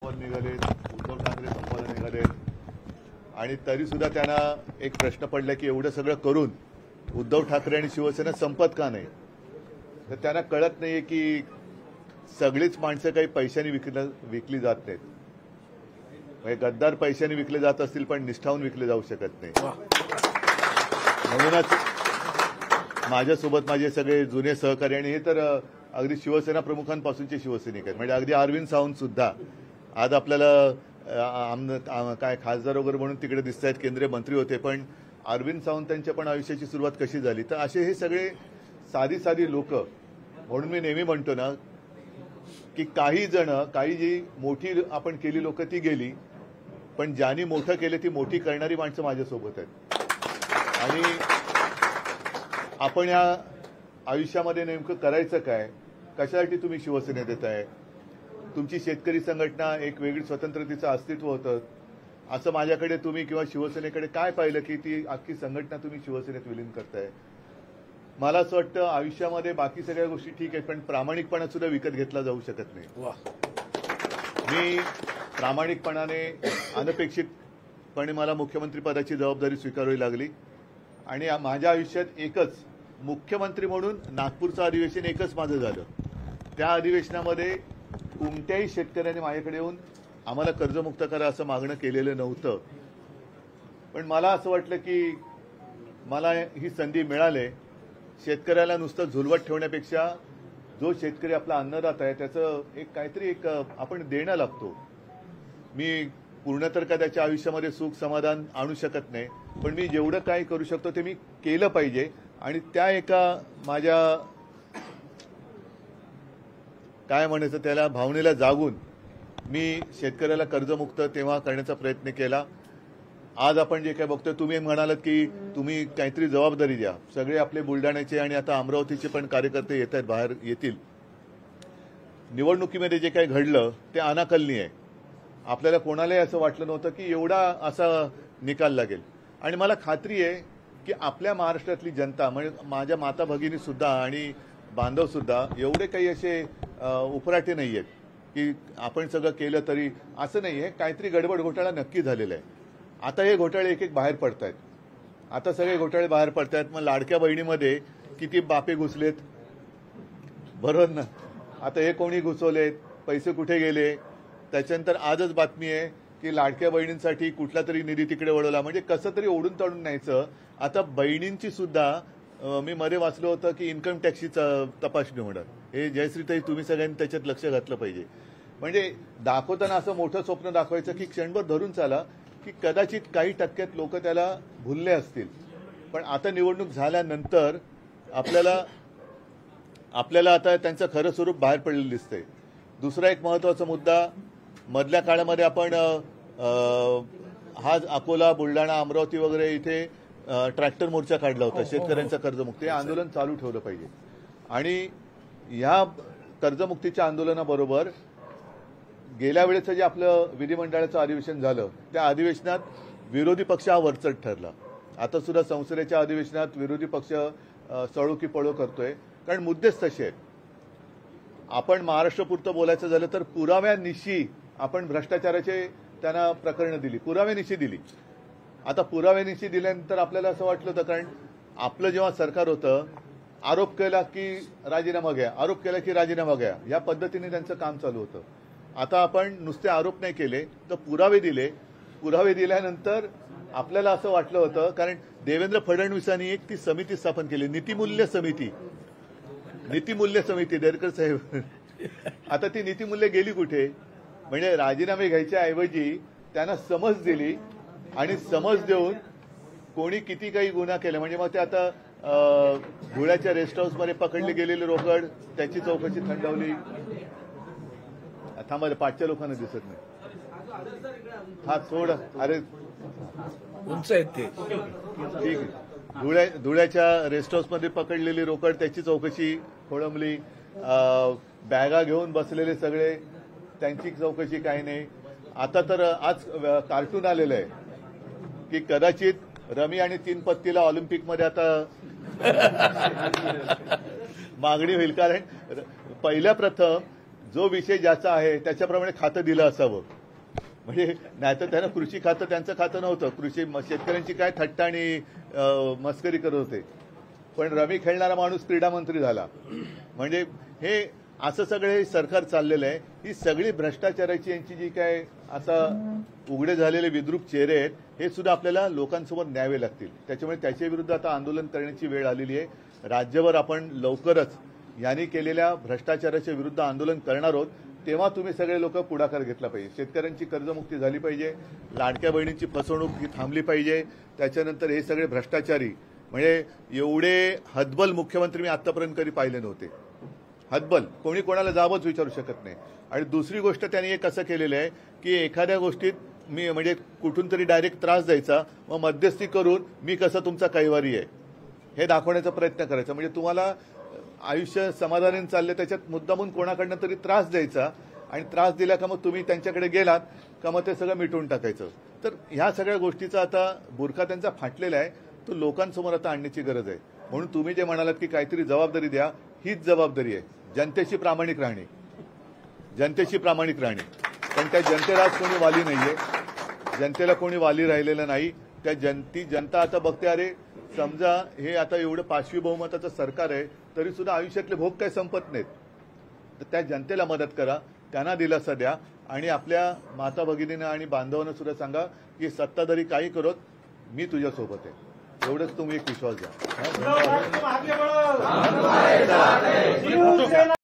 संपावर निघाले, उद्धव ठाकरे संपावर निघाले आणि तरी सुद्धा त्यांना एक प्रश्न पडला की एवढं सगळं करून उद्धव ठाकरे आणि शिवसेना संपत का नाही. तर त्यांना कळत नाहीये की सगळीच माणसं काही पैशाने विकली जात नाहीत. म्हणजे गद्दार पैशाने विकले जात असतील पण निष्ठावून विकले जाऊ शकत नाही. म्हणूनच माझ्यासोबत माझे सगळे जुने सहकारी आणि हे तर अगदी शिवसेना प्रमुखांपासूनचे शिवसैनिक आहेत. म्हणजे अगदी अरविंद सावंत सुद्धा आज आपल्याला काय खासदार वगैरे म्हणून तिकडे दिसत आहेत, केंद्रीय मंत्री होते, पण अरविंद सावंतांच्या पण आयुष्याची सुरुवात कशी झाली. तर असे हे सगळे साधी साधी लोक. म्हणून मी नेहमी म्हणतो ना की काही जी मोठी आपण केली लोक ती गेली, पण ज्यांनी मोठं केले ती मोठी करणारी माणसं माझ्यासोबत आहेत. आणि आपण या आयुष्यामध्ये नेमकं करायचं काय, कशासाठी तुम्ही शिवसेनेत येताय. तुमची शेतकरी संघटना एक वेगळी स्वतंत्रतेचं अस्तित्व होतं, असं माझ्याकडे तुम्ही किंवा शिवसेनेकडे काय पाहिलं की ती अख्खी संघटना तुम्ही शिवसेनेत विलीन करताय. मला असं वाटतं आयुष्यामध्ये बाकी सगळ्या गोष्टी ठीक आहेत, पण प्रामाणिकपणा सुद्धा विकत घेतला जाऊ शकत नाही. मी प्रामाणिकपणाने अनपेक्षितपणे मला मुख्यमंत्री पदाची जबाबदारी स्वीकारावी लागली आणि माझ्या आयुष्यात एकच मुख्यमंत्री म्हणून नागपूरचं अधिवेशन एकच माझं झालं. त्या अधिवेशनामध्ये कोणत्याही शेतकऱ्याने माझ्याकडे येऊन आम्हाला कर्जमुक्त करा असं मागणं केलेलं नव्हतं. पण मला असं वाटलं की मला ही संधी मिळाली. शेतकऱ्याला नुसतं झुलवत ठेवण्यापेक्षा जो शेतकरी आपला अन्नदाता आहे त्याचं काहीतरी आपण देणं लागतो. मी पूर्ण तर का त्याच्या आयुष्यामध्ये सुख समाधान आणू शकत नाही, पण मी जेवढं काही करू शकतो ते मी केलं पाहिजे. आणि त्या एका माझ्या काय म्हणायचं त्याला भावनेला जागून मी शेतकऱ्याला कर्जमुक्त तेव्हा करण्याचा प्रयत्न केला. आज आपण जे काय बघतोय, तुम्ही म्हणालात की तुम्ही काहीतरी जबाबदारी द्या. सगळे आपले बुलढाण्याचे आणि आता अमरावतीचे पण कार्यकर्ते येत आहेत, बाहेर येतील. निवडणुकीमध्ये जे काही घडलं ते अनाकलनीय आहे. आपल्याला कोणालाही असं वाटलं नव्हतं की एवढा असा निकाल लागेल. आणि मला खात्री आहे की आपल्या महाराष्ट्रातली जनता म्हणजे माझ्या माता भगिनी सुद्धा आणि बांधव सुद्धा एवढे काही असे उपराटे नाही आहेत की आपण सगळं केलं तरी असं नाही आहे. काहीतरी गडबड घोटाळा नक्की झालेला आहे. आता हे घोटाळे एक एक बाहेर पडत आहेत. आता सगळे घोटाळे बाहेर पडत आहेत. मग लाडक्या बहिणीमध्ये किती बापे घुसलेत, बरोबर ना. आता हे कोणी घुसवलेत, पैसे कुठे गेले. त्याच्यानंतर आजच बातमी आहे की लाडक्या बहिणींसाठी कुठला तरी निधी तिकडे वळवला. म्हणजे कसं तरी ओढून तडून न्यायचं. आता बहिणींची सुद्धा मी मध्ये वाचलं होतं की इन्कम टॅक्सची तपासणी होणार. हे जयश्रीताई तुम्ही सगळ्यांनी त्याच्यात लक्ष घातलं पाहिजे. म्हणजे दाखवताना असं मोठं स्वप्न दाखवायचं की क्षणभर धरून चाला की कदाचित काही टक्क्यात लोक त्याला भुलले असतील. पण आता निवडणूक झाल्यानंतर आपल्याला आता त्यांचं खरं स्वरूप बाहेर पडलेलं दिसतंय. दुसरा एक महत्वाचा मुद्दा, मधल्या काळामध्ये आपण हा अकोला, बुलढाणा, अमरावती वगैरे इथे ट्रॅक्टर मोर्चा काढला होता शेतकऱ्यांचा कर्जमुक्ती. हे आंदोलन चालू ठेवलं पाहिजे. आणि या कर्जमुक्तीच्या आंदोलनाबरोबर गेल्या वेळेचं जे आपलं विधिमंडळाचं अधिवेशन झालं त्या अधिवेशनात विरोधी पक्ष हा वरचढ ठरला. आता सुद्धा संसदेच्या अधिवेशनात विरोधी पक्ष सळो की पळो करतोय, कारण मुद्देच तसे आहेत. आपण महाराष्ट्रापुरतं बोलायचं झालं तर पुराव्यानिशी आपण भ्रष्टाचाराचे त्यांना प्रकरणं दिली, पुराव्यानिशी दिली. आता पुराव्यानिशी दिल्यानंतर आपल्याला असं वाटलं होतं, कारण आपलं जेव्हा सरकार होतं आरोप केला की राजीनामा घ्या, आरोप केला की राजीनामा घ्या, या पद्धतीने त्यांचं काम चालू होतं. आता आपण नुसते आरोप नाही केले तर पुरावे दिले. पुरावे दिल्यानंतर आपल्याला असं वाटलं होतं, कारण देवेंद्र फडणवीसांनी एक ती समिती स्थापन केली, नीतिमूल्य समिती देरकर साहेब. आता ती नीतिमूल्य गेली कुठे. म्हणजे राजीनामे घ्यायच्या ऐवजी त्यांना समज दिली आणि समज देऊन कोणी किती काही गुन्हा केला. म्हणजे मग ते आता धुळ्याच्या रेस्ट हाऊसमध्ये पकडले गेलेले रोकड त्याची चौकशी थंडवली. थांबा, पाठच्या लोकांना दिसत नाही. हा सोड, अरे उंच आहेत ते. ठीक. धुळ्याच्या रेस्ट हाऊसमध्ये पकडलेली रोकड त्याची चौकशी खोळंबली. बॅगा घेऊन बसलेले सगळे त्यांची चौकशी काही नाही. आता तर आज कार्टून आलेलं आहे की कदाचित रमी आणि 3 पत्तीला ऑलिम्पिकमध्ये आता मागणी होईल. कारण पहिल्या प्रथम जो विषय ज्याचा आहे त्याच्याप्रमाणे खातं दिलं असावं. म्हणजे नाहीतर त्यांना कृषी खातं त्यांचं खातं नव्हतं. शेतकऱ्यांची काय थट्टा आणि मस्करी करत होते. पण रमी खेळणारा माणूस क्रीडा मंत्री झाला. म्हणजे हे असं सगळं हे सरकार चाललेलं आहे. ही सगळी भ्रष्टाचाराची यांची जी काय आता उघडे झालेले विद्रूप चेहरे आहेत हे सुद्धा आपल्याला लोकांसमोर न्यावे लागतील. त्याच्यामुळे त्याच्या विरुद्ध आता आंदोलन करण्याची वेळ आलेली आहे. राज्यभर आपण लवकरच यांनी केलेल्या भ्रष्टाचाराच्या विरुद्ध आंदोलन करणार आहोत. तेव्हा तुम्ही सगळे लोक पुढाकार घेतला पाहिजे. शेतकऱ्यांची कर्जमुक्ती झाली पाहिजे, लाडक्या बहिणींची फसवणूक ही थांबली पाहिजे. त्याच्यानंतर हे सगळे भ्रष्टाचारी म्हणजे एवढे हतबल मुख्यमंत्री मी आतापर्यंत कधी पाहिले नव्हते. हतबल कोणी कोणाला जाबच विचारू शकत नाही. आणि दुसरी गोष्ट त्यांनी एक असं केलेलं आहे की एखाद्या गोष्टीत मी म्हणजे कुठून तरी डायरेक्ट त्रास द्यायचा, मग मध्यस्थी करून मी कसं तुमचा कैवारी आहे हे दाखवण्याचा प्रयत्न करायचा. म्हणजे तुम्हाला आयुष्य समाधानाने चालले त्याच्यात मुद्दामून कोणाकडनं तरी त्रास द्यायचा आणि त्रास दिला का मग तुम्ही त्यांच्याकडे गेलात का मग ते सगळं मिटवून टाकायचं. तर ह्या सगळ्या गोष्टीचा आता बुरखा त्यांचा फाटलेला आहे, तो लोकांसमोर आता आणण्याची गरज आहे. म्हणून तुम्ही जे म्हणालात की काहीतरी जबाबदारी द्या, हीच जबाबदारी आहे. जनतेशी प्रामाणिक राहणे, जनतेशी प्रामाणिक राहणे. पण त्या जनतेला कोणी वाली नाहीये, जनतेला कोणी वाली राहिलेलं नाही. त्या जनता आता बघते, अरे समजा हे आता एवढं 5वी बहुमताचं सरकार आहे तरी सुद्धा आयुष्यातले भोग काही संपत नाहीत. तर त्या जनतेला मदत करा, त्यांना दिलासा द्या आणि आपल्या माता भगिनींना आणि बांधवांना सुद्धा सांगा की सत्ताधारी काही करत मी तुझ्यासोबत आहे. एवढंच तुम्ही एक विश्वास द्या.